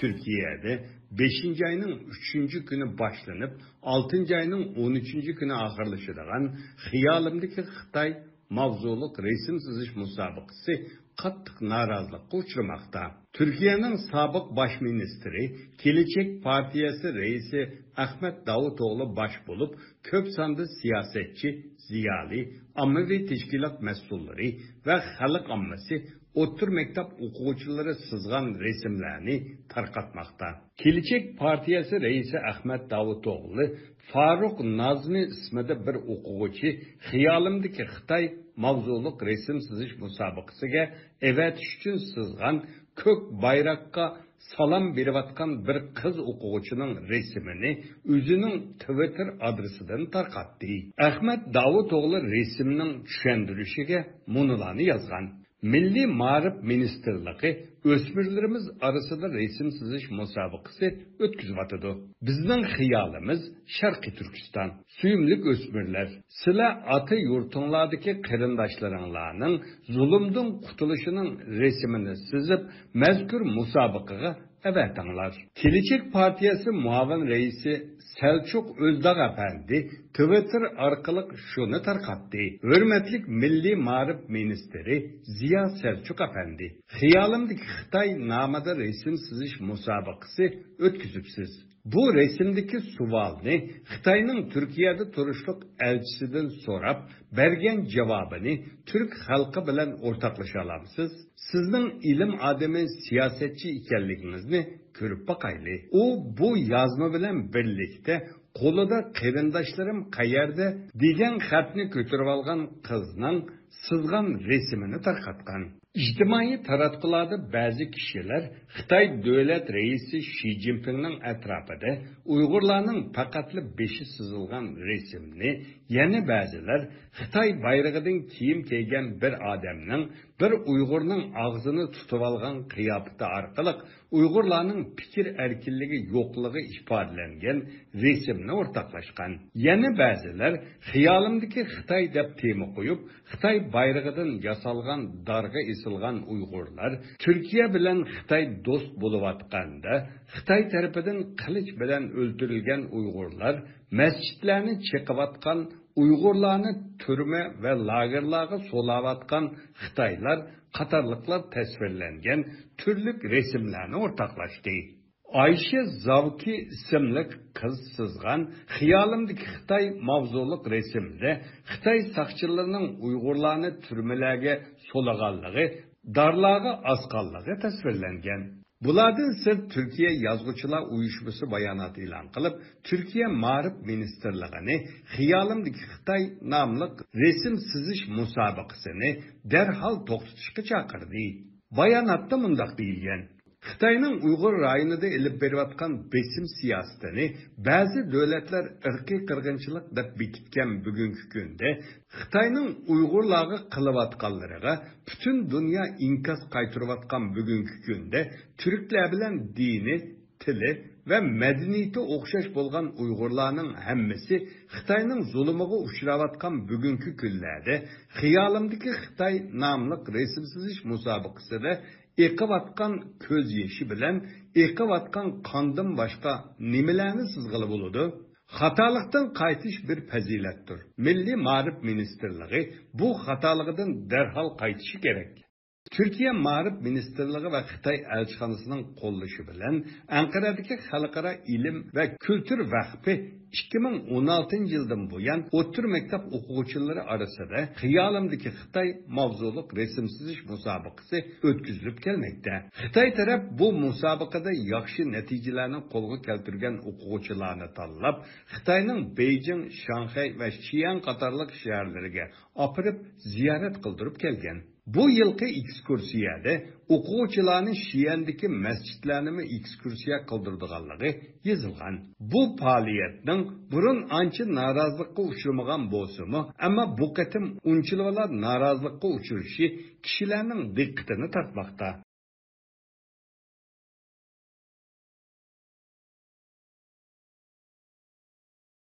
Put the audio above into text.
Türkiye'de 5. ayının 3. günü başlanıp 6. ayının 13. günü ahırlaşıdığan Hiyalimdeki Xitay mavzuluk resim sizish musabaqasi qattiq narazılıqqa uchramoqda. Türkiye'nin sabık baş ministri, Gelecek Partiyası reisi Ahmet Davutoğlu baş bulup, köp sandı siyasetçi, ziyali, ammavi teşkilat mesulları ve halk ammasi otur mektep okuvchiları sızgan resimlerini tarqatmakta. Gelecek Partiyası reisi Ahmet Davutoğlu, Faruk Nazmi ismida bir o'quvchi Hiyalimdeki Xitay mavzuluk resim sizish musabaqasiga evatish uchun sizgan ko'k bayroqqa salom berayotgan bir qiz o'quvchining resmini o'zining Twitter adresidan tarqatdi. Ahmet Davutoğlu resimning tushuntirishiga munolarni yozgan. Milli Ma'rif Ministerliği o'smirlarimiz arasida resim sizish musobaqasi o'tkazyapti. Bizning xiyolimiz Sharqiy Turkiston. Suyumlik o'smirlar, sizlar ota yurtinglardagi qarindoshlaringlarning zulmdan qutulishining resmini sizib, mazkur musobaqaga avatinglar. Gelecek Partiyası muavin reisi Selçuk Özdağ Efendi Twitter orqali shuni tarqatdi. Hurmatli Milliy Ma'rif Ministri Ziya Selçuk Efendi, Hiyalimdeki Xitay nomida resim sizish musobaqasi o'tkazibsiz. Bu resimdeki suvalni Xitayning Türkiye'de turishliq elchisidan so'rab, bergan javobini Türk xalqi bilan o'rtoqlasha olamsiz? Sizning ilm odami siyosetchi ekanligingizni ko'rib boqayli. U bu yozma bilan birlikda qo'lida qarindoshlarim qayerda degan xatni ko'tarib olgan qizning sızgan resmini tarqatgan. İctimai taratqularda ba'zi kishilar Xitoy davlat raisi Xi Jinpingning atrofida Uyg'urlarning faqatli beshi sızilgan resimni, yana ba'zilar Xitoy bayrog'idan kiyim kiygan bir odamning bir Uyg'urning og'zini tutib olgan qiyofati orqali Uyg'urlarning fikr erkinligi yo'qligi ifodalangan resimni o'rtoqlashgan. Yana ba'zilar Hiyalimdeki Xitoy deb tema qo'yib, Xitoy bayrog'idan yasalgan darga isilgan Uyg'urlar Türkiye bilan Xitoy do'st bo'layotganda, Xitoy tarafidan qilich bilan o'ldirilgan Uyg'urlar masjidlarni chiqayotgan Uyg'urlarni turma va lagerlarga solayotgan Xitoylar qatorliqlar tasvirlangan turli resimlarni o'rtoqlashdi. Ayşe Zavki isimli kız sızgan Hiyalimdeki Xitay mavzuluk resimde Xitay saqchilarının Uyg'urlarni turmalarga solaganligi, darlarga asqanligi tasvirlangan. Bulardan sırt Türkiye Yazgıçılar Uyuşması bayanatı ilan kılıp, Türkiye Ma'rif Ministerliğini Hiyalimdeki Xitay namlıq resim sizish musabaqasını derhal to'xtatishga chaqirdi. Bayanatta mundaq deyilgan. Xitayning Uyg'ur rayonida ilib berayotgan besim siyosetini ba'zi davlatlar irqiy qirg'inchilik deb bekitgan bugungi kunda Xitayning Uyg'urlarga qilayotganlariga butun dunyo inkas qaytarayotgan bugungi kunda turklar bilan dini, tili ve medeniyeti o'xshash bo'lgan Uyg'urlarning hammasi Xitayning zulmiga uchrayotgan bugungi kunlarda Hiyalimdeki Xitay nomli resim sizish musobaqasida eqivatgan ko'z yeshi bilan eqivatgan qondan boshqa nimalarni sizg'ili bo'ladi? Xatolikdan qaytish bir fazilatdir. Milliy Ma'rif Ministerliği bu xatoligidan darhol qaytishi kerak. Türkiye Ma'rif Ministerliği ve Xitay elçixonasining qo'llashi bilan Anqaradagi Xalqaro ilm va kultur vakfi 2016 yıldan bu yan o'tir maktab o'quvchilari arasida Hiyalimdeki Xitay mavzuluk resim sizish musobaqasi o'tkazilib kelmoqda. Xitay taraf bu musobaqada yaxshi natijalarni qo'lga keltirgan o'quvchilarni tanlab, Xitoyning Beijing, Shanxay va Xi'an qatorliq shaharlariga opirib ziyorat qildirib kelgan. Bu yılki ekskursiyada o'quvchilarni Xi'andagi masjidlarni ekskursiya qildirganligi yozilgan. Bu faoliyatning burun ancha norozilikka uchramagan bo'lsa-mu, ammo bu qatim unchilar norozilikka uchrashi kishilarning diqqatini tortmoqda.